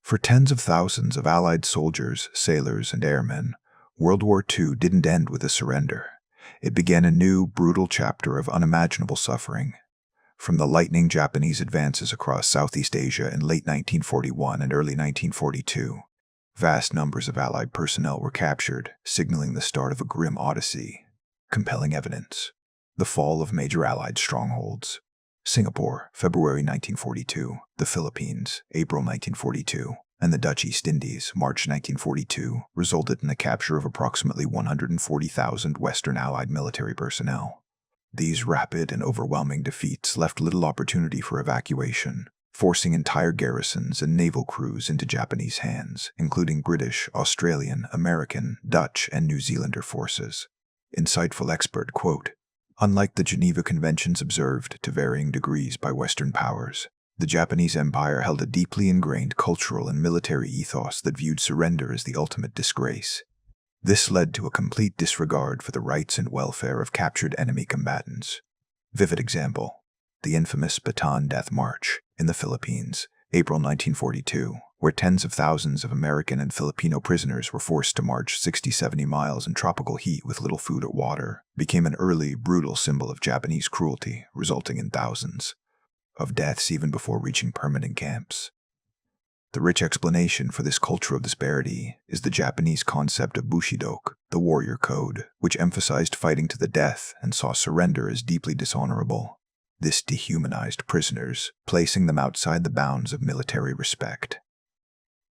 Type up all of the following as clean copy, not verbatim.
For tens of thousands of Allied soldiers, sailors, and airmen, World War II didn't end with a surrender. It began a new, brutal chapter of unimaginable suffering. From the lightning Japanese advances across Southeast Asia in late 1941 and early 1942, vast numbers of Allied personnel were captured, signaling the start of a grim odyssey. Compelling evidence. The fall of major Allied strongholds. Singapore, February 1942, the Philippines, April 1942, and the Dutch East Indies, March 1942, resulted in the capture of approximately 140,000 Western Allied military personnel. These rapid and overwhelming defeats left little opportunity for evacuation, forcing entire garrisons and naval crews into Japanese hands, including British, Australian, American, Dutch, and New Zealander forces. Insightful expert quote, "Unlike the Geneva Conventions observed to varying degrees by Western powers, the Japanese Empire held a deeply ingrained cultural and military ethos that viewed surrender as the ultimate disgrace. This led to a complete disregard for the rights and welfare of captured enemy combatants. Vivid example, the infamous Bataan Death March in the Philippines, April 1942, where tens of thousands of American and Filipino prisoners were forced to march 60-70 miles in tropical heat with little food or water, became an early, brutal symbol of Japanese cruelty, resulting in thousands of deaths even before reaching permanent camps. The rich explanation for this culture of disparity is the Japanese concept of Bushido, the warrior code, which emphasized fighting to the death and saw surrender as deeply dishonorable. This dehumanized prisoners, placing them outside the bounds of military respect.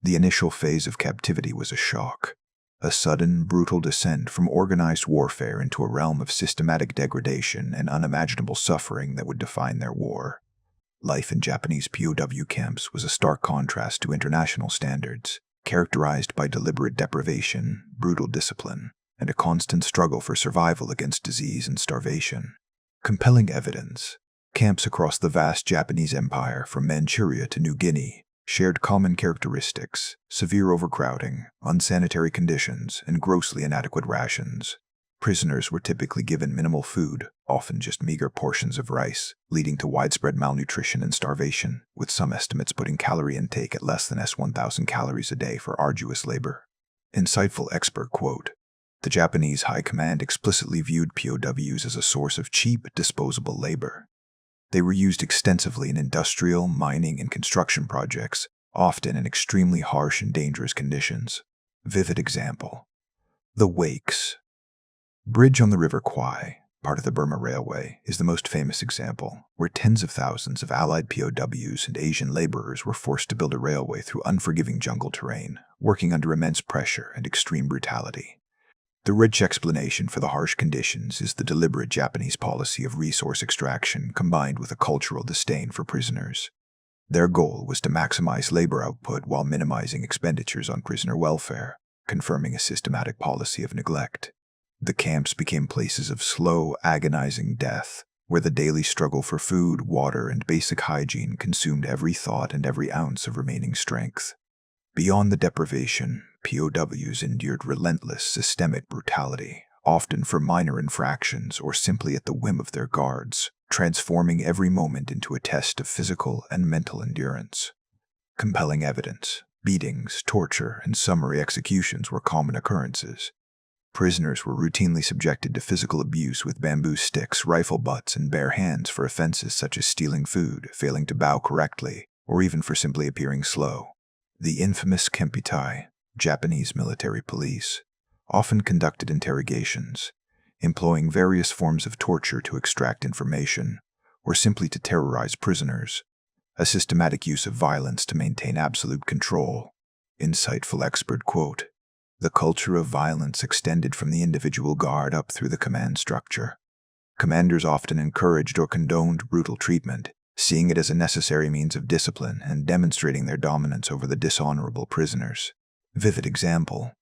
The initial phase of captivity was a shock, a sudden, brutal descent from organized warfare into a realm of systematic degradation and unimaginable suffering that would define their war. Life in Japanese POW camps was a stark contrast to international standards, characterized by deliberate deprivation, brutal discipline, and a constant struggle for survival against disease and starvation. Compelling evidence. Camps across the vast Japanese empire, from Manchuria to New Guinea, shared common characteristics: severe overcrowding, unsanitary conditions, and grossly inadequate rations. Prisoners were typically given minimal food, often just meager portions of rice, leading to widespread malnutrition and starvation, with some estimates putting calorie intake at less than 1,000 calories a day for arduous labor. Insightful expert quote, "The Japanese High Command explicitly viewed POWs as a source of cheap, disposable labor. They were used extensively in industrial, mining, and construction projects, often in extremely harsh and dangerous conditions." Vivid example. The Wakes. Bridge on the River Kwai, part of the Burma Railway, is the most famous example, where tens of thousands of Allied POWs and Asian laborers were forced to build a railway through unforgiving jungle terrain, working under immense pressure and extreme brutality. The rich explanation for the harsh conditions is the deliberate Japanese policy of resource extraction combined with a cultural disdain for prisoners. Their goal was to maximize labor output while minimizing expenditures on prisoner welfare, confirming a systematic policy of neglect. The camps became places of slow, agonizing death, where the daily struggle for food, water, and basic hygiene consumed every thought and every ounce of remaining strength. Beyond the deprivation, POWs endured relentless, systemic brutality, often for minor infractions or simply at the whim of their guards, transforming every moment into a test of physical and mental endurance. Compelling evidence. Beatings, torture, and summary executions were common occurrences. Prisoners were routinely subjected to physical abuse with bamboo sticks, rifle butts, and bare hands for offenses such as stealing food, failing to bow correctly, or even for simply appearing slow. The infamous Kempitai, Japanese military police, often conducted interrogations, employing various forms of torture to extract information, or simply to terrorize prisoners, a systematic use of violence to maintain absolute control. Insightful expert quote, "The culture of violence extended from the individual guard up through the command structure. Commanders often encouraged or condoned brutal treatment, seeing it as a necessary means of discipline and demonstrating their dominance over the dishonorable prisoners." Vivid example.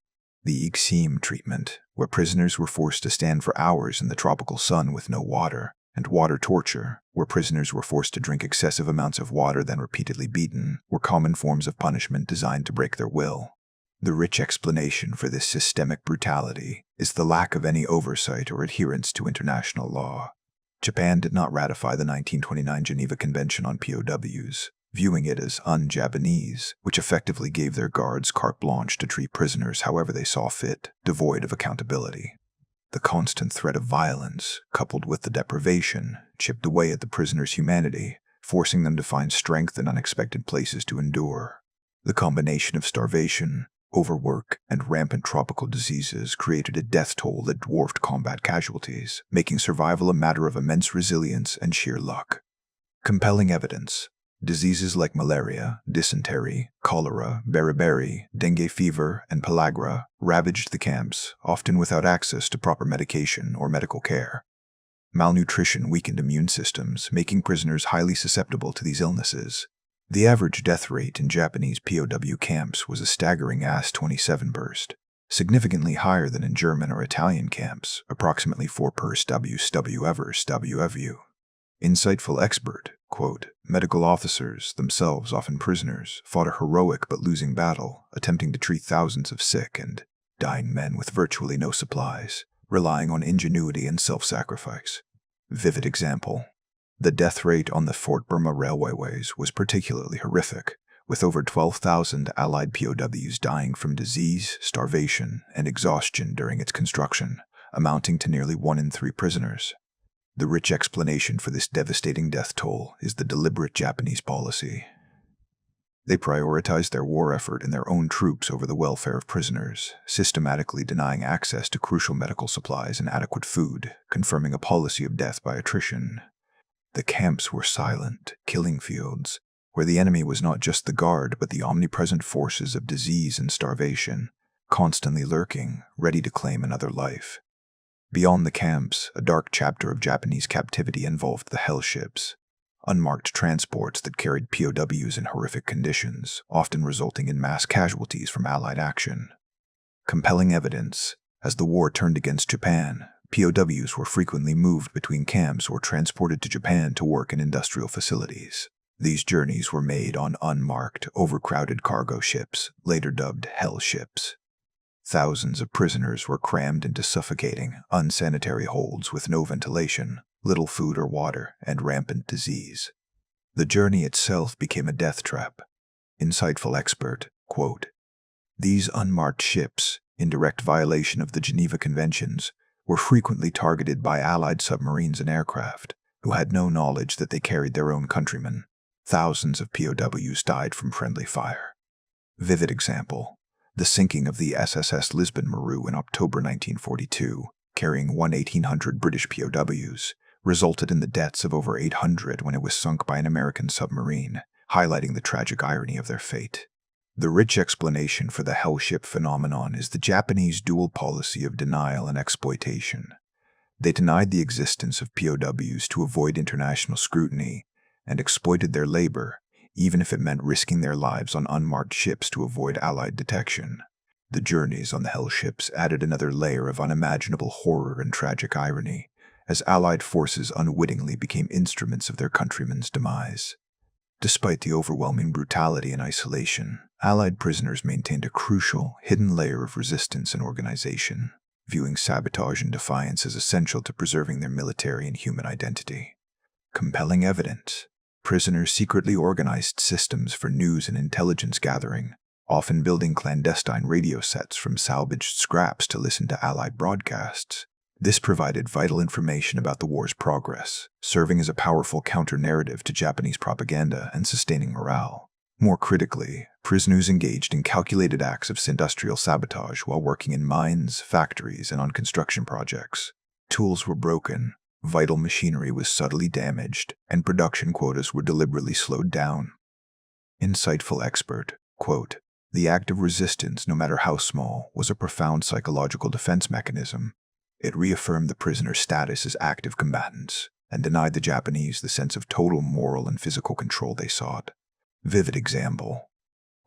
The Iksim treatment, where prisoners were forced to stand for hours in the tropical sun with no water, and water torture, where prisoners were forced to drink excessive amounts of water then repeatedly beaten, were common forms of punishment designed to break their will. The rich explanation for this systemic brutality is the lack of any oversight or adherence to international law. Japan did not ratify the 1929 Geneva Convention on POWs, viewing it as un-Japanese, which effectively gave their guards carte blanche to treat prisoners however they saw fit, devoid of accountability. The constant threat of violence, coupled with the deprivation, chipped away at the prisoners' humanity, forcing them to find strength in unexpected places to endure. The combination of starvation, overwork, and rampant tropical diseases created a death toll that dwarfed combat casualties, making survival a matter of immense resilience and sheer luck. Compelling evidence. Diseases like malaria, dysentery, cholera, beriberi, dengue fever, and pellagra ravaged the camps, often without access to proper medication or medical care. Malnutrition weakened immune systems, making prisoners highly susceptible to these illnesses. The average death rate in Japanese POW camps was a staggering 27 burst, significantly higher than in German or Italian camps, approximately 4 per WWII. Insightful expert, quote, medical officers, themselves often prisoners, fought a heroic but losing battle, attempting to treat thousands of sick and dying men with virtually no supplies, relying on ingenuity and self-sacrifice. Vivid example. The death rate on the Fort Burma railwayways was particularly horrific, with over 12,000 Allied POWs dying from disease, starvation, and exhaustion during its construction, amounting to nearly 1 in 3 prisoners. The rich explanation for this devastating death toll is the deliberate Japanese policy. They prioritized their war effort and their own troops over the welfare of prisoners, systematically denying access to crucial medical supplies and adequate food, confirming a policy of death by attrition. The camps were silent, killing fields, where the enemy was not just the guard but the omnipresent forces of disease and starvation, constantly lurking, ready to claim another life. Beyond the camps, a dark chapter of Japanese captivity involved the hell ships, unmarked transports that carried POWs in horrific conditions, often resulting in mass casualties from Allied action. Compelling evidence. As the war turned against Japan, POWs were frequently moved between camps or transported to Japan to work in industrial facilities. These journeys were made on unmarked, overcrowded cargo ships, later dubbed hell ships. Thousands of prisoners were crammed into suffocating, unsanitary holds with no ventilation, little food or water, and rampant disease. The journey itself became a death trap. Insightful expert, quote, these unmarked ships, in direct violation of the Geneva Conventions, were frequently targeted by Allied submarines and aircraft, who had no knowledge that they carried their own countrymen. Thousands of POWs died from friendly fire. Vivid example. The sinking of the SSS Lisbon Maru in October 1942, carrying 1,800 British POWs, resulted in the deaths of over 800 when it was sunk by an American submarine, highlighting the tragic irony of their fate. The rich explanation for the hell ship phenomenon is the Japanese dual policy of denial and exploitation. They denied the existence of POWs to avoid international scrutiny, and exploited their labor, even if it meant risking their lives on unmarked ships to avoid Allied detection. The journeys on the hell ships added another layer of unimaginable horror and tragic irony, as Allied forces unwittingly became instruments of their countrymen's demise. Despite the overwhelming brutality and isolation, Allied prisoners maintained a crucial, hidden layer of resistance and organization, viewing sabotage and defiance as essential to preserving their military and human identity. Compelling evidence. Prisoners secretly organized systems for news and intelligence gathering, often building clandestine radio sets from salvaged scraps to listen to Allied broadcasts. This provided vital information about the war's progress, serving as a powerful counter-narrative to Japanese propaganda and sustaining morale. More critically, prisoners engaged in calculated acts of industrial sabotage while working in mines, factories, and on construction projects. Tools were broken, vital machinery was subtly damaged, and production quotas were deliberately slowed down. Insightful expert, quote, the act of resistance, no matter how small, was a profound psychological defense mechanism. It reaffirmed the prisoners' status as active combatants, and denied the Japanese the sense of total moral and physical control they sought. Vivid example.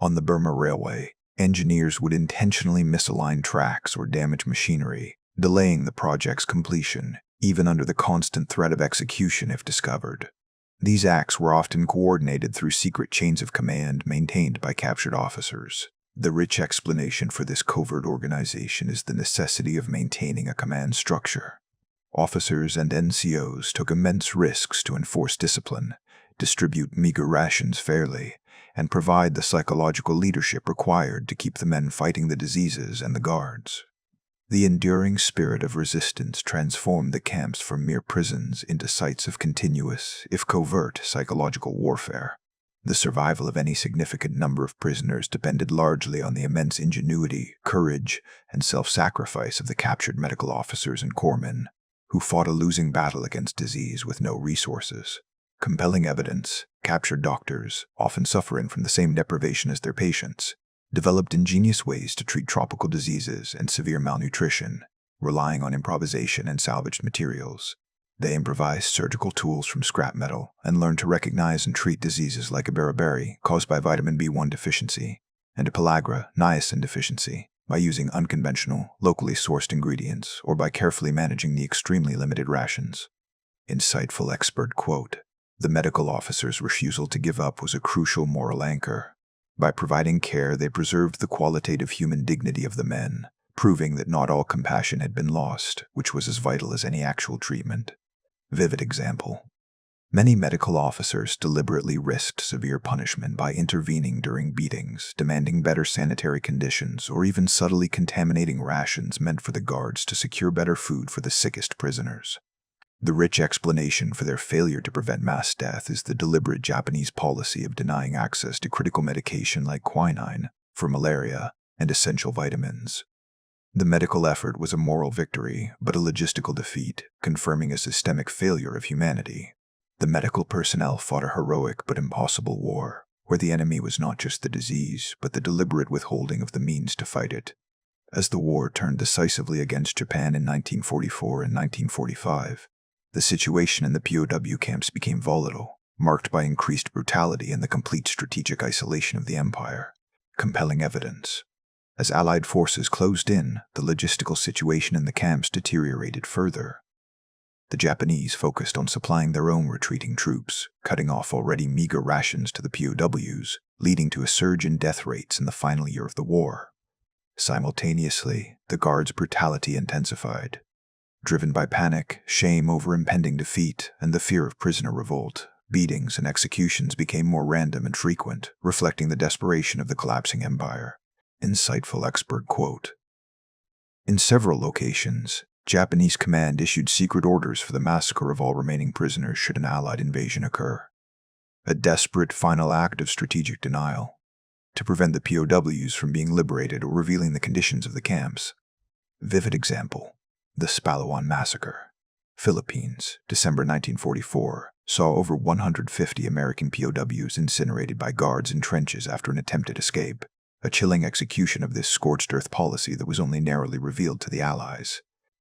On the Burma Railway, engineers would intentionally misalign tracks or damage machinery, delaying the project's completion, even under the constant threat of execution if discovered. These acts were often coordinated through secret chains of command maintained by captured officers. The rich explanation for this covert organization is the necessity of maintaining a command structure. Officers and NCOs took immense risks to enforce discipline, distribute meager rations fairly, and provide the psychological leadership required to keep the men fighting the diseases and the guards. The enduring spirit of resistance transformed the camps from mere prisons into sites of continuous, if covert, psychological warfare. The survival of any significant number of prisoners depended largely on the immense ingenuity, courage, and self-sacrifice of the captured medical officers and corpsmen, who fought a losing battle against disease with no resources. Compelling evidence, captured doctors, often suffering from the same deprivation as their patients, developed ingenious ways to treat tropical diseases and severe malnutrition, relying on improvisation and salvaged materials. They improvised surgical tools from scrap metal and learned to recognize and treat diseases like a beriberi caused by vitamin B1 deficiency and a pellagra niacin deficiency by using unconventional, locally sourced ingredients or by carefully managing the extremely limited rations. Insightful expert quote, "The medical officer's refusal to give up was a crucial moral anchor. By providing care, they preserved the qualitative human dignity of the men, proving that not all compassion had been lost, which was as vital as any actual treatment." Vivid example. Many medical officers deliberately risked severe punishment by intervening during beatings, demanding better sanitary conditions, or even subtly contaminating rations meant for the guards to secure better food for the sickest prisoners. The rich explanation for their failure to prevent mass death is the deliberate Japanese policy of denying access to critical medication like quinine for malaria and essential vitamins. The medical effort was a moral victory, but a logistical defeat, confirming a systemic failure of humanity. The medical personnel fought a heroic but impossible war, where the enemy was not just the disease, but the deliberate withholding of the means to fight it. As the war turned decisively against Japan in 1944 and 1945, the situation in the POW camps became volatile, marked by increased brutality and the complete strategic isolation of the empire. Compelling evidence. As Allied forces closed in, the logistical situation in the camps deteriorated further. The Japanese focused on supplying their own retreating troops, cutting off already meager rations to the POWs, leading to a surge in death rates in the final year of the war. Simultaneously, the guards' brutality intensified. Driven by panic, shame over impending defeat, and the fear of prisoner revolt, beatings and executions became more random and frequent, reflecting the desperation of the collapsing empire. Insightful expert quote, "In several locations, Japanese command issued secret orders for the massacre of all remaining prisoners should an Allied invasion occur. A desperate final act of strategic denial, to prevent the POWs from being liberated or revealing the conditions of the camps." Vivid example. The Spalawan Massacre. Philippines, December 1944, saw over 150 American POWs incinerated by guards in trenches after an attempted escape, a chilling execution of this scorched earth policy that was only narrowly revealed to the Allies.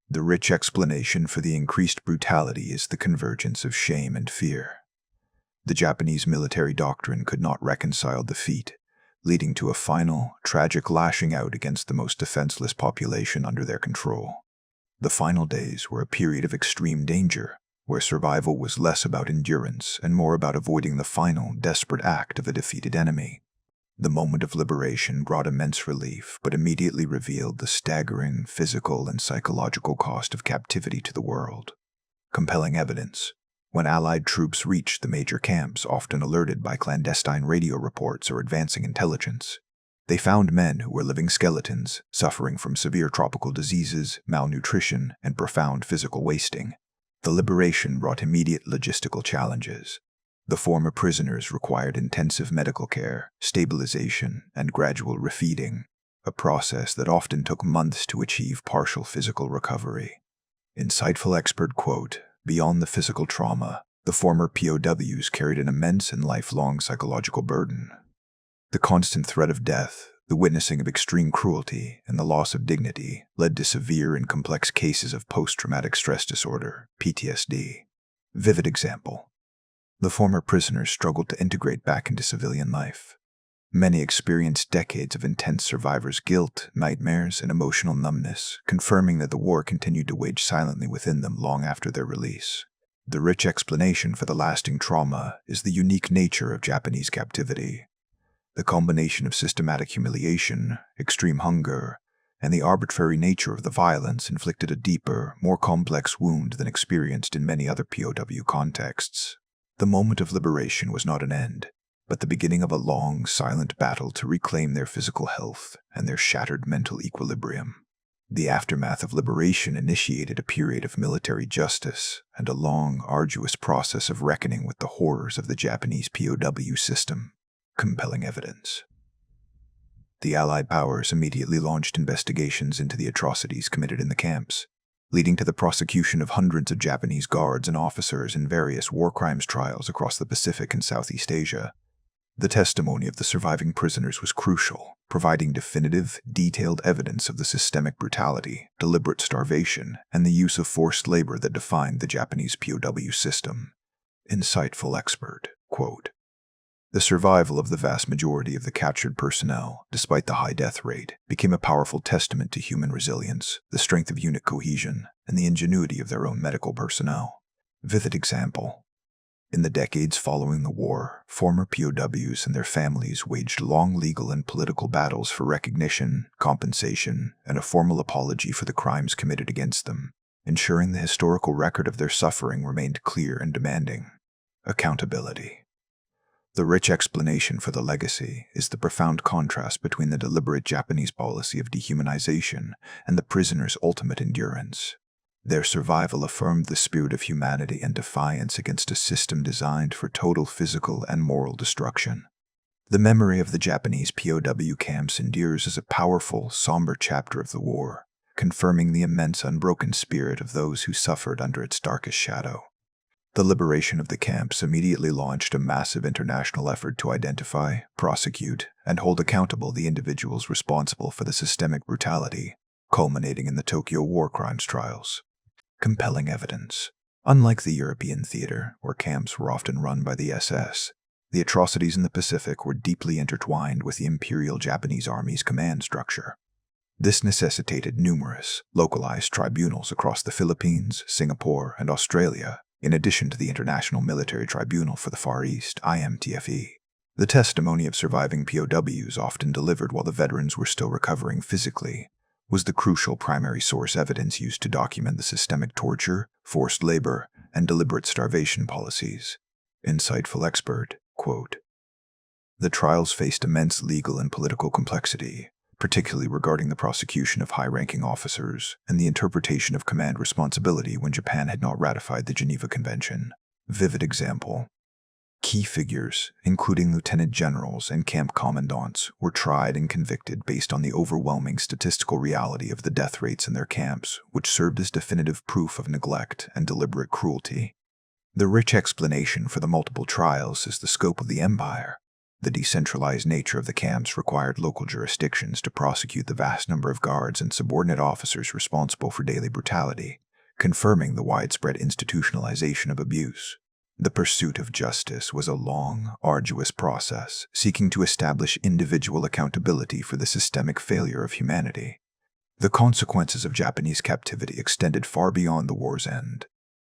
The rich explanation for the increased brutality is the convergence of shame and fear. The Japanese military doctrine could not reconcile defeat, leading to a final, tragic lashing out against the most defenseless population under their control. The final days were a period of extreme danger, where survival was less about endurance and more about avoiding the final, desperate act of a defeated enemy. The moment of liberation brought immense relief, but immediately revealed the staggering physical and psychological cost of captivity to the world. Compelling evidence. When Allied troops reached the major camps, often alerted by clandestine radio reports or advancing intelligence, they found men who were living skeletons, suffering from severe tropical diseases, malnutrition, and profound physical wasting. The liberation brought immediate logistical challenges. The former prisoners required intensive medical care, stabilization, and gradual refeeding, a process that often took months to achieve partial physical recovery. Insightful expert quote, "Beyond the physical trauma, the former POWs carried an immense and lifelong psychological burden. The constant threat of death, the witnessing of extreme cruelty, and the loss of dignity led to severe and complex cases of post-traumatic stress disorder, PTSD. Vivid example. The former prisoners struggled to integrate back into civilian life. Many experienced decades of intense survivor's guilt, nightmares, and emotional numbness, confirming that the war continued to wage silently within them long after their release. The rich explanation for the lasting trauma is the unique nature of Japanese captivity. The combination of systematic humiliation, extreme hunger, and the arbitrary nature of the violence inflicted a deeper, more complex wound than experienced in many other POW contexts. The moment of liberation was not an end, but the beginning of a long, silent battle to reclaim their physical health and their shattered mental equilibrium. The aftermath of liberation initiated a period of military justice and a long, arduous process of reckoning with the horrors of the Japanese POW system. Compelling evidence. The Allied powers immediately launched investigations into the atrocities committed in the camps, leading to the prosecution of hundreds of Japanese guards and officers in various war crimes trials across the Pacific and Southeast Asia. The testimony of the surviving prisoners was crucial, providing definitive, detailed evidence of the systemic brutality, deliberate starvation, and the use of forced labor that defined the Japanese POW system. Insightful expert, quote, "The survival of the vast majority of the captured personnel, despite the high death rate, became a powerful testament to human resilience, the strength of unit cohesion, and the ingenuity of their own medical personnel. Vivid example. In the decades following the war, former POWs and their families waged long legal and political battles for recognition, compensation, and a formal apology for the crimes committed against them, ensuring the historical record of their suffering remained clear and demanding. Accountability. The rich explanation for the legacy is the profound contrast between the deliberate Japanese policy of dehumanization and the prisoners' ultimate endurance. Their survival affirmed the spirit of humanity and defiance against a system designed for total physical and moral destruction. The memory of the Japanese POW camps endures as a powerful, somber chapter of the war, confirming the immense unbroken spirit of those who suffered under its darkest shadow. The liberation of the camps immediately launched a massive international effort to identify, prosecute, and hold accountable the individuals responsible for the systemic brutality, culminating in the Tokyo war crimes trials. Compelling evidence. Unlike the European theater, where camps were often run by the SS, the atrocities in the Pacific were deeply intertwined with the Imperial Japanese Army's command structure. This necessitated numerous, localized tribunals across the Philippines, Singapore, and Australia, in addition to the International Military Tribunal for the Far East, IMTFE. The testimony of surviving POWs, often delivered while the veterans were still recovering physically, was the crucial primary source evidence used to document the systemic torture, forced labor, and deliberate starvation policies. Insightful expert, quote, "The trials faced immense legal and political complexity, particularly regarding the prosecution of high-ranking officers and the interpretation of command responsibility when Japan had not ratified the Geneva Convention. Vivid example. Key figures, including lieutenant generals and camp commandants, were tried and convicted based on the overwhelming statistical reality of the death rates in their camps, which served as definitive proof of neglect and deliberate cruelty. The rich explanation for the multiple trials is the scope of the empire. The decentralized nature of the camps required local jurisdictions to prosecute the vast number of guards and subordinate officers responsible for daily brutality, confirming the widespread institutionalization of abuse. The pursuit of justice was a long, arduous process, seeking to establish individual accountability for the systemic failure of humanity. The consequences of Japanese captivity extended far beyond the war's end,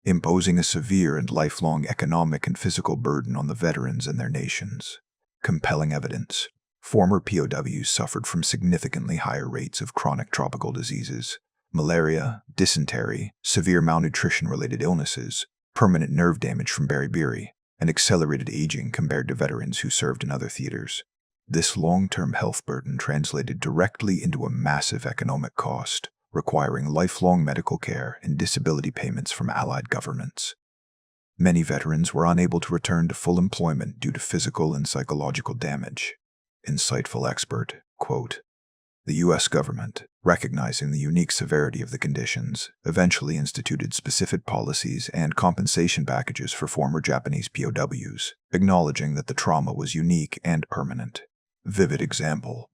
imposing a severe and lifelong economic and physical burden on the veterans and their nations. Compelling evidence. Former POWs suffered from significantly higher rates of chronic tropical diseases, malaria, dysentery, severe malnutrition-related illnesses, permanent nerve damage from beriberi, and accelerated aging compared to veterans who served in other theaters. This long-term health burden translated directly into a massive economic cost, requiring lifelong medical care and disability payments from Allied governments. Many veterans were unable to return to full employment due to physical and psychological damage. Insightful expert, quote, "The U.S. government, recognizing the unique severity of the conditions, eventually instituted specific policies and compensation packages for former Japanese POWs, acknowledging that the trauma was unique and permanent." Vivid example.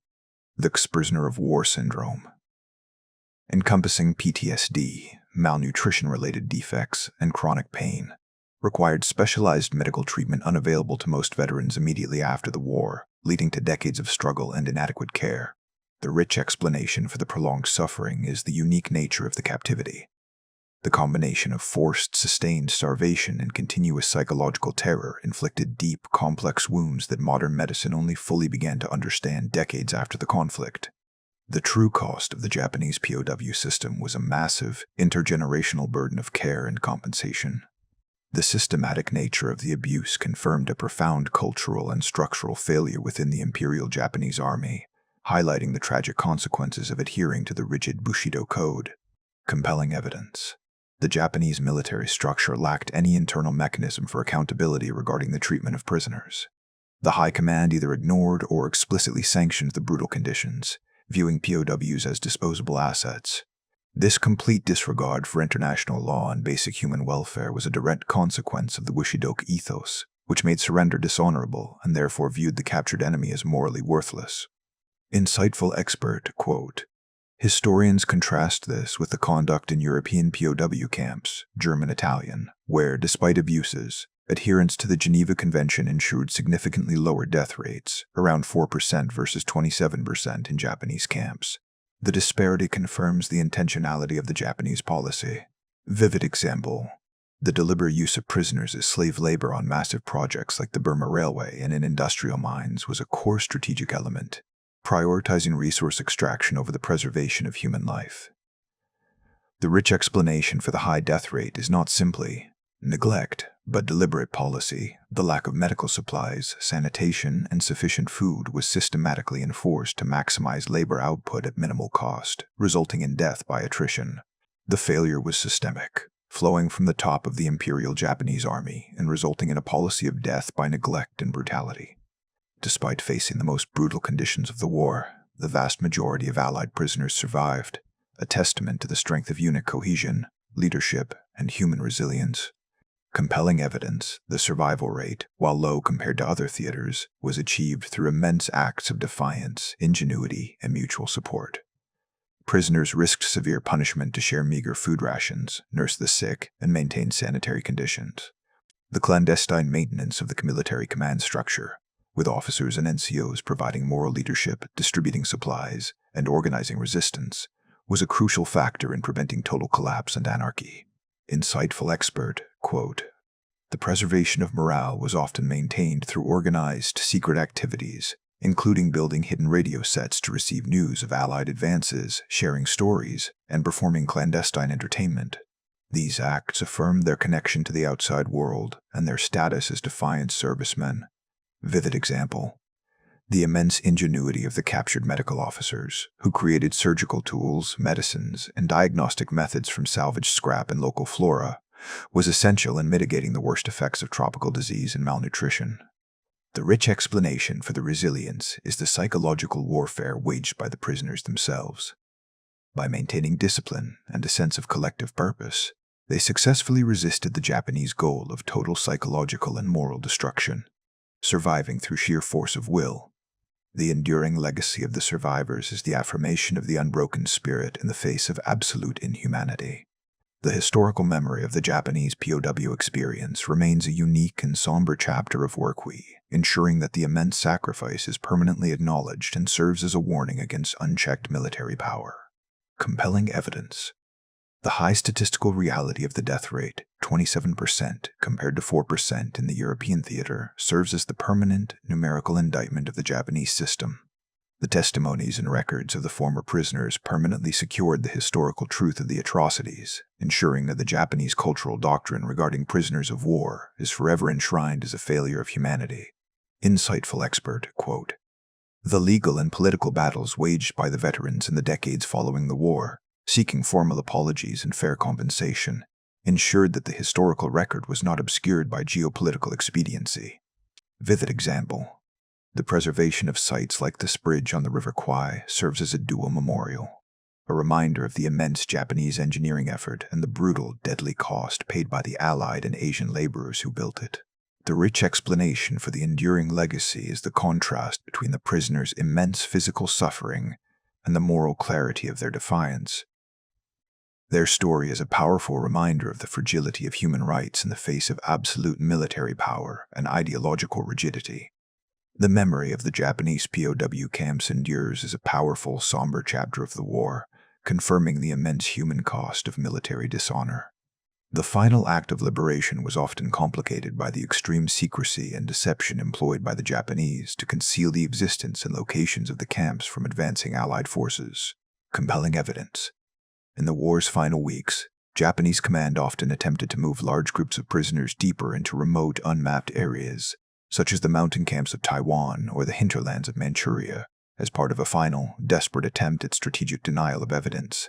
The prisoner of war syndrome. Encompassing PTSD, malnutrition-related defects, and chronic pain, required specialized medical treatment unavailable to most veterans immediately after the war, leading to decades of struggle and inadequate care. The rich explanation for the prolonged suffering is the unique nature of the captivity. The combination of forced, sustained starvation and continuous psychological terror inflicted deep, complex wounds that modern medicine only fully began to understand decades after the conflict. The true cost of the Japanese POW system was a massive, intergenerational burden of care and compensation. The systematic nature of the abuse confirmed a profound cultural and structural failure within the Imperial Japanese Army, highlighting the tragic consequences of adhering to the rigid Bushido code. Compelling evidence. The Japanese military structure lacked any internal mechanism for accountability regarding the treatment of prisoners. The High Command either ignored or explicitly sanctioned the brutal conditions, viewing POWs as disposable assets. This complete disregard for international law and basic human welfare was a direct consequence of the Bushidoke ethos, which made surrender dishonorable and therefore viewed the captured enemy as morally worthless. Insightful expert, quote, "Historians contrast this with the conduct in European POW camps, German-Italian, where, despite abuses, adherence to the Geneva Convention ensured significantly lower death rates, around 4% versus 27% in Japanese camps. The disparity confirms the intentionality of the Japanese policy. Vivid example: the deliberate use of prisoners as slave labor on massive projects like the Burma Railway and in industrial mines was a core strategic element, prioritizing resource extraction over the preservation of human life. The rich explanation for the high death rate is not simply neglect, but deliberate policy. The lack of medical supplies, sanitation, and sufficient food was systematically enforced to maximize labor output at minimal cost, resulting in death by attrition. The failure was systemic, flowing from the top of the Imperial Japanese Army and resulting in a policy of death by neglect and brutality. Despite facing the most brutal conditions of the war, the vast majority of Allied prisoners survived, a testament to the strength of unit cohesion, leadership, and human resilience. Compelling evidence, the survival rate, while low compared to other theaters, was achieved through immense acts of defiance, ingenuity, and mutual support. Prisoners risked severe punishment to share meager food rations, nurse the sick, and maintain sanitary conditions. The clandestine maintenance of the military command structure, with officers and NCOs providing moral leadership, distributing supplies, and organizing resistance, was a crucial factor in preventing total collapse and anarchy. Insightful expert, quote, "The preservation of morale was often maintained through organized, secret activities, including building hidden radio sets to receive news of Allied advances, sharing stories, and performing clandestine entertainment. These acts affirmed their connection to the outside world and their status as defiant servicemen." Vivid example: the immense ingenuity of the captured medical officers, who created surgical tools, medicines, and diagnostic methods from salvaged scrap and local flora, was essential in mitigating the worst effects of tropical disease and malnutrition. The rich explanation for the resilience is the psychological warfare waged by the prisoners themselves. By maintaining discipline and a sense of collective purpose, they successfully resisted the Japanese goal of total psychological and moral destruction, surviving through sheer force of will. The enduring legacy of the survivors is the affirmation of the unbroken spirit in the face of absolute inhumanity. The historical memory of the Japanese POW experience remains a unique and somber chapter of WWII, ensuring that the immense sacrifice is permanently acknowledged and serves as a warning against unchecked military power. Compelling evidence. The high statistical reality of the death rate, 27% compared to 4% in the European theater, serves as the permanent, numerical indictment of the Japanese system. The testimonies and records of the former prisoners permanently secured the historical truth of the atrocities, ensuring that the Japanese cultural doctrine regarding prisoners of war is forever enshrined as a failure of humanity. Insightful expert, quote, "The legal and political battles waged by the veterans in the decades following the war, seeking formal apologies and fair compensation, ensured that the historical record was not obscured by geopolitical expediency." Vivid example: the preservation of sites like this bridge on the River Kwai serves as a dual memorial, a reminder of the immense Japanese engineering effort and the brutal, deadly cost paid by the Allied and Asian laborers who built it. The rich explanation for the enduring legacy is the contrast between the prisoners' immense physical suffering and the moral clarity of their defiance. Their story is a powerful reminder of the fragility of human rights in the face of absolute military power and ideological rigidity. The memory of the Japanese POW camps endures as a powerful, somber chapter of the war, confirming the immense human cost of military dishonor. The final act of liberation was often complicated by the extreme secrecy and deception employed by the Japanese to conceal the existence and locations of the camps from advancing Allied forces. Compelling evidence. In the war's final weeks, Japanese command often attempted to move large groups of prisoners deeper into remote, unmapped areas, such as the mountain camps of Taiwan or the hinterlands of Manchuria, as part of a final, desperate attempt at strategic denial of evidence.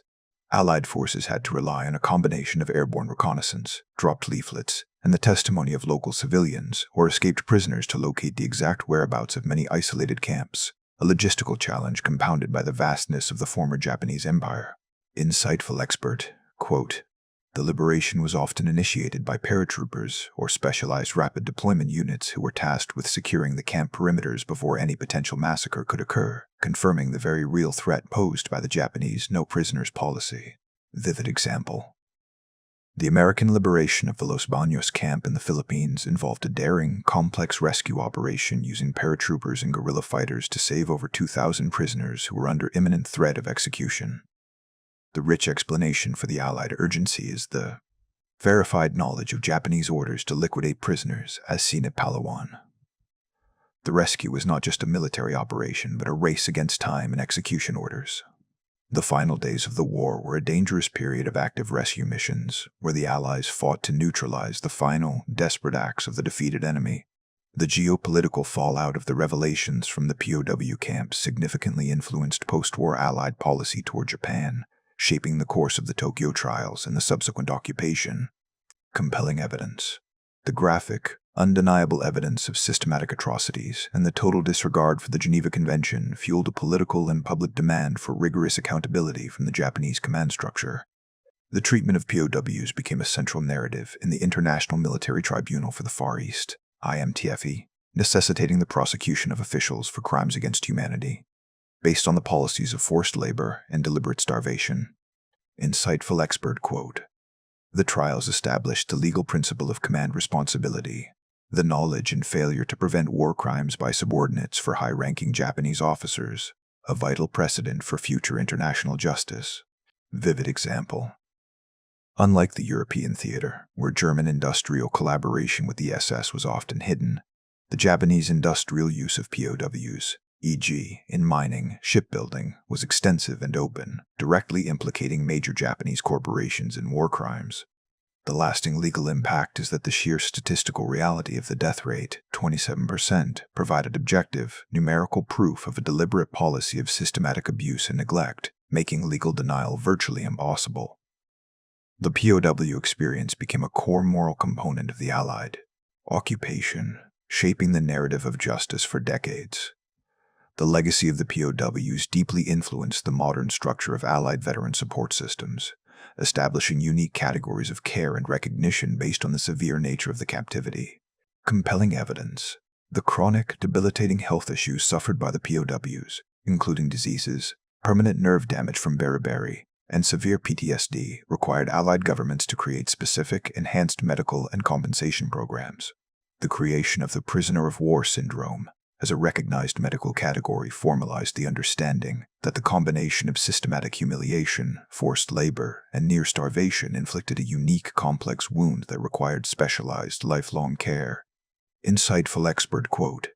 Allied forces had to rely on a combination of airborne reconnaissance, dropped leaflets, and the testimony of local civilians or escaped prisoners to locate the exact whereabouts of many isolated camps, a logistical challenge compounded by the vastness of the former Japanese Empire. Insightful expert, quote, "The liberation was often initiated by paratroopers or specialized rapid deployment units who were tasked with securing the camp perimeters before any potential massacre could occur, confirming the very real threat posed by the Japanese no-prisoners policy." Vivid example. The American liberation of the Los Baños camp in the Philippines involved a daring, complex rescue operation using paratroopers and guerrilla fighters to save over 2,000 prisoners who were under imminent threat of execution. The rich explanation for the Allied urgency is the verified knowledge of Japanese orders to liquidate prisoners, as seen at Palawan. The rescue was not just a military operation, but a race against time and execution orders. The final days of the war were a dangerous period of active rescue missions, where the Allies fought to neutralize the final, desperate acts of the defeated enemy. The geopolitical fallout of the revelations from the POW camps significantly influenced post-war Allied policy toward Japan, shaping the course of the Tokyo trials and the subsequent occupation. Compelling evidence. The graphic, undeniable evidence of systematic atrocities and the total disregard for the Geneva Convention fueled a political and public demand for rigorous accountability from the Japanese command structure. The treatment of POWs became a central narrative in the International Military Tribunal for the Far East, IMTFE, necessitating the prosecution of officials for crimes against humanity, based on the policies of forced labor and deliberate starvation. Insightful expert, quote, "The trials established the legal principle of command responsibility, the knowledge and failure to prevent war crimes by subordinates for high-ranking Japanese officers, a vital precedent for future international justice." Vivid example. Unlike the European theater, where German industrial collaboration with the SS was often hidden, the Japanese industrial use of POWs, e.g., in mining, shipbuilding, was extensive and open, directly implicating major Japanese corporations in war crimes. The lasting legal impact is that the sheer statistical reality of the death rate, 27%, provided objective, numerical proof of a deliberate policy of systematic abuse and neglect, making legal denial virtually impossible. The POW experience became a core moral component of the Allied occupation, shaping the narrative of justice for decades. The legacy of the POWs deeply influenced the modern structure of Allied veteran support systems, establishing unique categories of care and recognition based on the severe nature of the captivity. Compelling evidence. The chronic, debilitating health issues suffered by the POWs, including diseases, permanent nerve damage from beriberi, and severe PTSD, required Allied governments to create specific, enhanced medical and compensation programs. The creation of the prisoner of war syndrome as a recognized medical category formalized the understanding that the combination of systematic humiliation, forced labor, and near starvation inflicted a unique, complex wound that required specialized, lifelong care. Insightful expert, quote,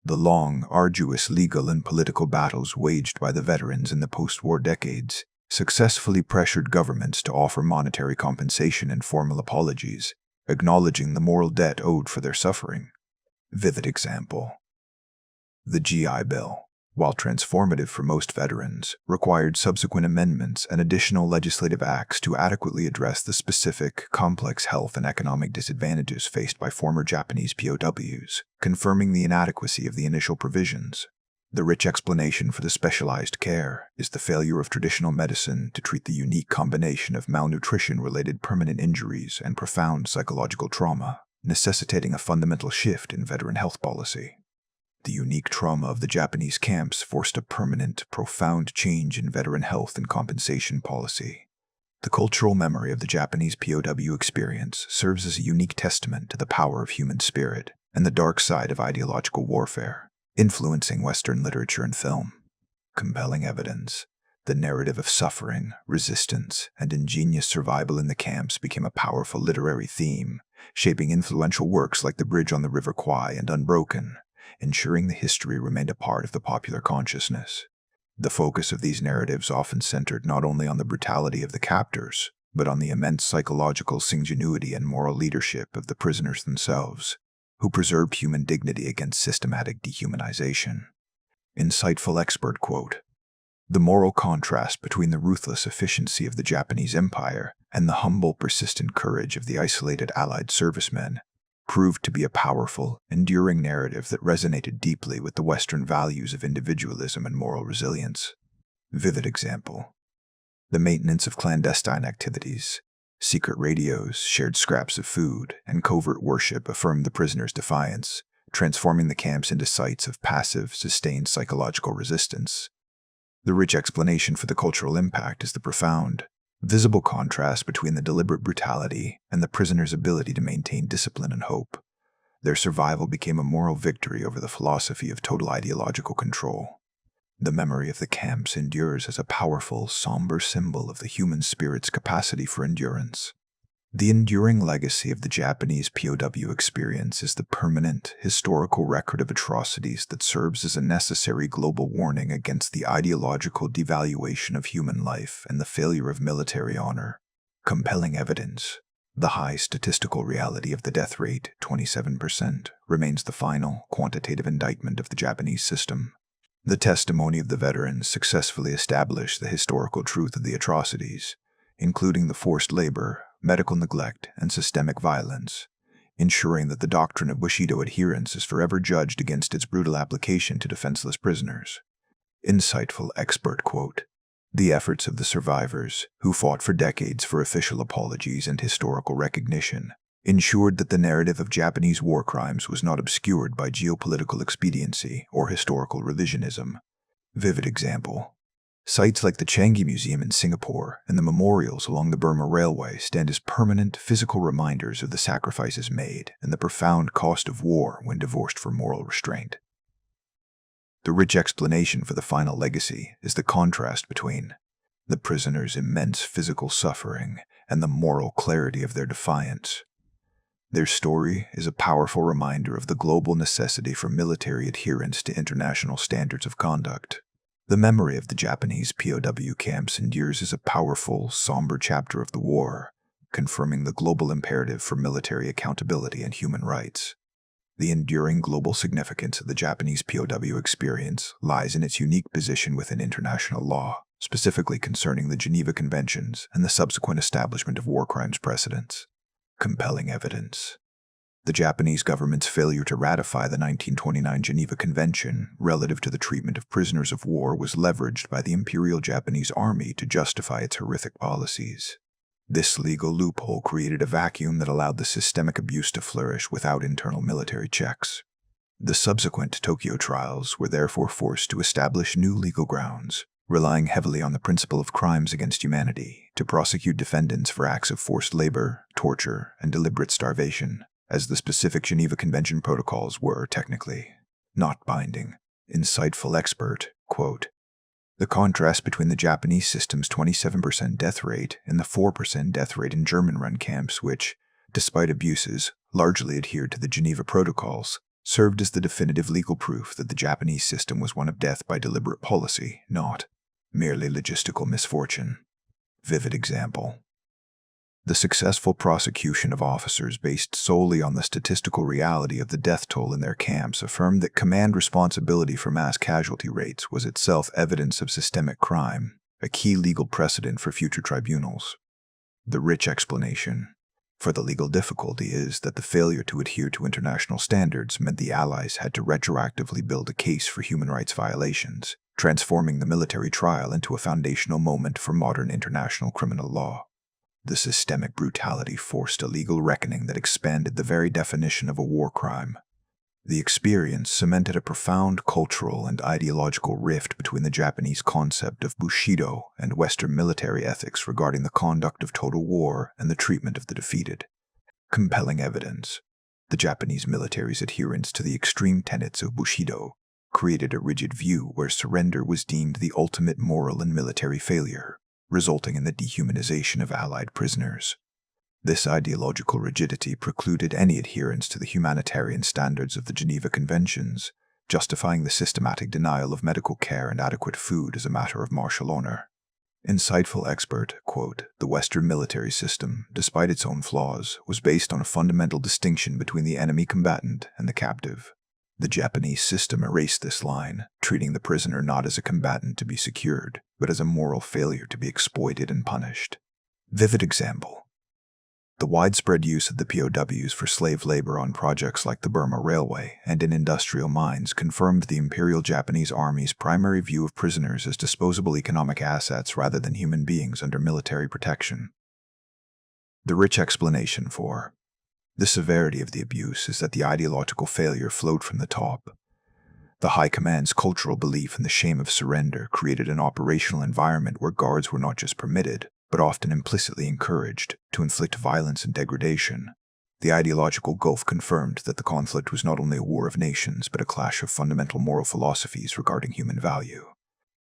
"The long, arduous legal and political battles waged by the veterans in the post-war decades successfully pressured governments to offer monetary compensation and formal apologies, acknowledging the moral debt owed for their suffering." Vivid example. The GI Bill, while transformative for most veterans, required subsequent amendments and additional legislative acts to adequately address the specific, complex health and economic disadvantages faced by former Japanese POWs, confirming the inadequacy of the initial provisions. The rich explanation for the specialized care is the failure of traditional medicine to treat the unique combination of malnutrition-related permanent injuries and profound psychological trauma, necessitating a fundamental shift in veteran health policy. The unique trauma of the Japanese camps forced a permanent, profound change in veteran health and compensation policy. The cultural memory of the Japanese POW experience serves as a unique testament to the power of human spirit and the dark side of ideological warfare, influencing Western literature and film. Compelling evidence. The narrative of suffering, resistance, and ingenious survival in the camps became a powerful literary theme, shaping influential works like The Bridge on the River Kwai and Unbroken, ensuring the history remained a part of the popular consciousness. The focus of these narratives often centered not only on the brutality of the captors, but on the immense psychological ingenuity and moral leadership of the prisoners themselves, who preserved human dignity against systematic dehumanization. Insightful expert quote: "The moral contrast between the ruthless efficiency of the Japanese Empire and the humble, persistent courage of the isolated Allied servicemen proved to be a powerful, enduring narrative that resonated deeply with the Western values of individualism and moral resilience." Vivid example: the maintenance of clandestine activities, secret radios, shared scraps of food, and covert worship affirmed the prisoners' defiance, transforming the camps into sites of passive, sustained psychological resistance. The rich explanation for the cultural impact is the profound, visible contrast between the deliberate brutality and the prisoners' ability to maintain discipline and hope. Their survival became a moral victory over the philosophy of total ideological control. The memory of the camps endures as a powerful, somber symbol of the human spirit's capacity for endurance. The enduring legacy of the Japanese POW experience is the permanent, historical record of atrocities that serves as a necessary global warning against the ideological devaluation of human life and the failure of military honor. Compelling evidence: the high statistical reality of the death rate, 27%, remains the final, quantitative indictment of the Japanese system. The testimony of the veterans successfully established the historical truth of the atrocities, including the forced labor, medical neglect, and systemic violence, ensuring that the doctrine of Bushido adherence is forever judged against its brutal application to defenseless prisoners. Insightful expert quote: "The efforts of the survivors, who fought for decades for official apologies and historical recognition, ensured that the narrative of Japanese war crimes was not obscured by geopolitical expediency or historical revisionism." Vivid example: sites like the Changi Museum in Singapore and the memorials along the Burma Railway stand as permanent physical reminders of the sacrifices made and the profound cost of war when divorced from moral restraint. The rich explanation for the final legacy is the contrast between the prisoners' immense physical suffering and the moral clarity of their defiance. Their story is a powerful reminder of the global necessity for military adherence to international standards of conduct. The memory of the Japanese POW camps endures as a powerful, somber chapter of the war, confirming the global imperative for military accountability and human rights. The enduring global significance of the Japanese POW experience lies in its unique position within international law, specifically concerning the Geneva Conventions and the subsequent establishment of war crimes precedents. Compelling evidence: the Japanese government's failure to ratify the 1929 Geneva Convention relative to the treatment of prisoners of war was leveraged by the Imperial Japanese Army to justify its horrific policies. This legal loophole created a vacuum that allowed the systemic abuse to flourish without internal military checks. The subsequent Tokyo trials were therefore forced to establish new legal grounds, relying heavily on the principle of crimes against humanity to prosecute defendants for acts of forced labor, torture, and deliberate starvation, as the specific Geneva Convention protocols were, technically, not binding. Insightful expert quote: "The contrast between the Japanese system's 27% death rate and the 4% death rate in German-run camps which, despite abuses, largely adhered to the Geneva Protocols, served as the definitive legal proof that the Japanese system was one of death by deliberate policy, not merely logistical misfortune." Vivid example: the successful prosecution of officers based solely on the statistical reality of the death toll in their camps affirmed that command responsibility for mass casualty rates was itself evidence of systemic crime, a key legal precedent for future tribunals. The rich explanation for the legal difficulty is that the failure to adhere to international standards meant the Allies had to retroactively build a case for human rights violations, transforming the military trial into a foundational moment for modern international criminal law. The systemic brutality forced a legal reckoning that expanded the very definition of a war crime. The experience cemented a profound cultural and ideological rift between the Japanese concept of Bushido and Western military ethics regarding the conduct of total war and the treatment of the defeated. Compelling evidence: the Japanese military's adherence to the extreme tenets of Bushido created a rigid view where surrender was deemed the ultimate moral and military failure, resulting in the dehumanization of Allied prisoners. This ideological rigidity precluded any adherence to the humanitarian standards of the Geneva Conventions, justifying the systematic denial of medical care and adequate food as a matter of martial honor. Insightful expert, quote, "The Western military system, despite its own flaws, was based on a fundamental distinction between the enemy combatant and the captive. The Japanese system erased this line, treating the prisoner not as a combatant to be secured, but as a moral failure to be exploited and punished." Vivid example. The widespread use of the POWs for slave labor on projects like the Burma Railway and in industrial mines confirmed the Imperial Japanese Army's primary view of prisoners as disposable economic assets rather than human beings under military protection. The rich explanation for the severity of the abuse is that the ideological failure flowed from the top. The High Command's cultural belief in the shame of surrender created an operational environment where guards were not just permitted, but often implicitly encouraged, to inflict violence and degradation. The ideological gulf confirmed that the conflict was not only a war of nations, but a clash of fundamental moral philosophies regarding human value.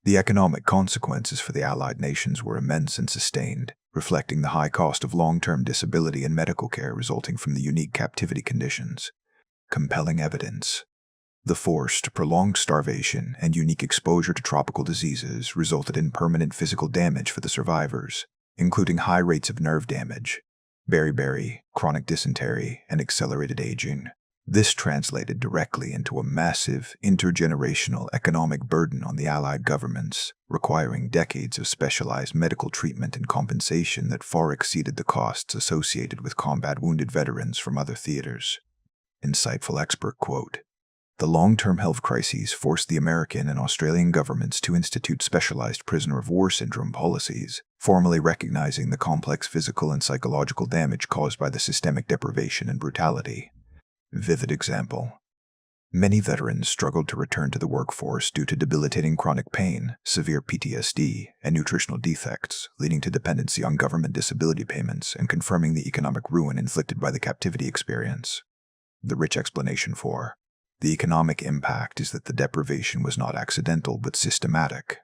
The economic consequences for the Allied nations were immense and sustained, reflecting the high cost of long-term disability and medical care resulting from the unique captivity conditions. Compelling evidence. The forced, prolonged starvation and unique exposure to tropical diseases resulted in permanent physical damage for the survivors, including high rates of nerve damage, beriberi, chronic dysentery, and accelerated aging. This translated directly into a massive, intergenerational economic burden on the Allied governments, requiring decades of specialized medical treatment and compensation that far exceeded the costs associated with combat wounded veterans from other theaters. Insightful expert, quote, "The long-term health crises forced the American and Australian governments to institute specialized prisoner of war syndrome policies, formally recognizing the complex physical and psychological damage caused by the systemic deprivation and brutality." Vivid example. Many veterans struggled to return to the workforce due to debilitating chronic pain, severe PTSD, and nutritional defects, leading to dependency on government disability payments and confirming the economic ruin inflicted by the captivity experience. The rich explanation for the economic impact is that the deprivation was not accidental but systematic.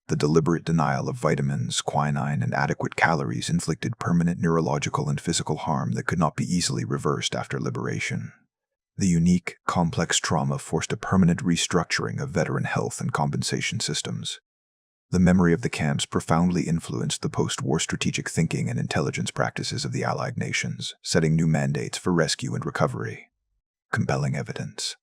The deliberate denial of vitamins, quinine, and adequate calories inflicted permanent neurological and physical harm that could not be easily reversed after liberation. The unique, complex trauma forced a permanent restructuring of veteran health and compensation systems. The memory of the camps profoundly influenced the post-war strategic thinking and intelligence practices of the Allied nations, setting new mandates for rescue and recovery. Compelling evidence.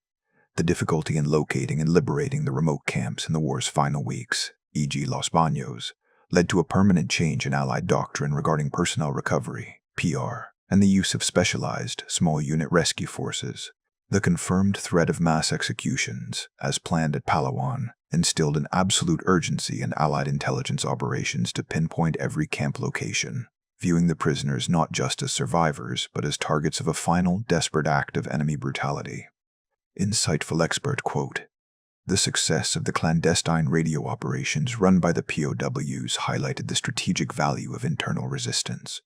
The difficulty in locating and liberating the remote camps in the war's final weeks, e.g. Los Baños, led to a permanent change in Allied doctrine regarding personnel recovery, PR, and the use of specialized, small-unit rescue forces. The confirmed threat of mass executions, as planned at Palawan, instilled an absolute urgency in Allied intelligence operations to pinpoint every camp location, viewing the prisoners not just as survivors, but as targets of a final, desperate act of enemy brutality. Insightful expert, quote, "The success of the clandestine radio operations run by the POWs highlighted the strategic value of internal resistance.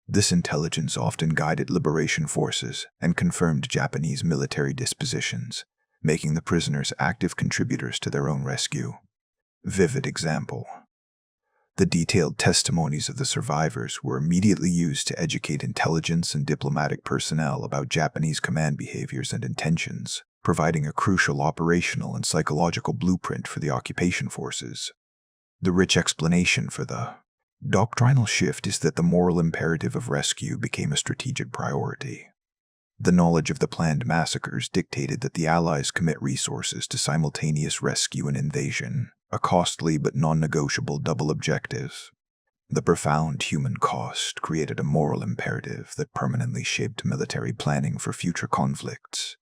This intelligence often guided liberation forces and confirmed Japanese military dispositions, making the prisoners active contributors to their own rescue." Vivid example. The detailed testimonies of the survivors were immediately used to educate intelligence and diplomatic personnel about Japanese command behaviors and intentions, providing a crucial operational and psychological blueprint for the occupation forces. The rich explanation for the doctrinal shift is that the moral imperative of rescue became a strategic priority. The knowledge of the planned massacres dictated that the Allies commit resources to simultaneous rescue and invasion, a costly but non-negotiable double objective. The profound human cost created a moral imperative that permanently shaped military planning for future conflicts.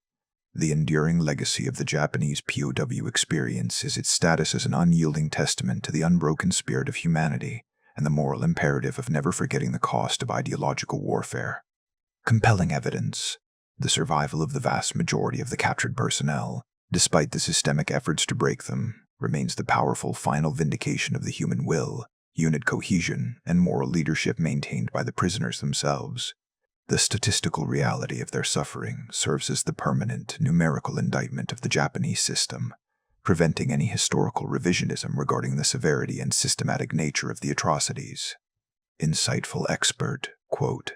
The enduring legacy of the Japanese POW experience is its status as an unyielding testament to the unbroken spirit of humanity and the moral imperative of never forgetting the cost of ideological warfare. Compelling evidence. The survival of the vast majority of the captured personnel, despite the systemic efforts to break them, remains the powerful final vindication of the human will, unit cohesion, and moral leadership maintained by the prisoners themselves. The statistical reality of their suffering serves as the permanent, numerical indictment of the Japanese system, preventing any historical revisionism regarding the severity and systematic nature of the atrocities. Insightful expert, quote,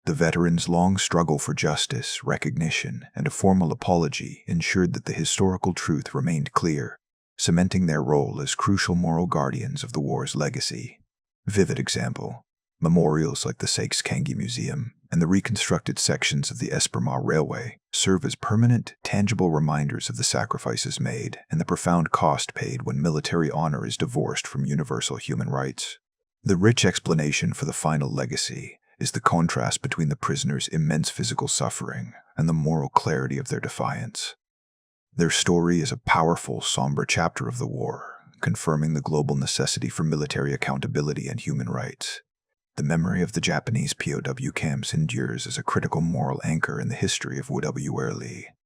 "The veterans' long struggle for justice, recognition, and a formal apology ensured that the historical truth remained clear, cementing their role as crucial moral guardians of the war's legacy." Vivid example. Memorials like the Seikskangi Museum and the reconstructed sections of the Burma Railway serve as permanent, tangible reminders of the sacrifices made and the profound cost paid when military honor is divorced from universal human rights. The rich explanation for the final legacy is the contrast between the prisoners' immense physical suffering and the moral clarity of their defiance. Their story is a powerful, somber chapter of the war, confirming the global necessity for military accountability and human rights. The memory of the Japanese POW camps endures as a critical moral anchor in the history of WWII.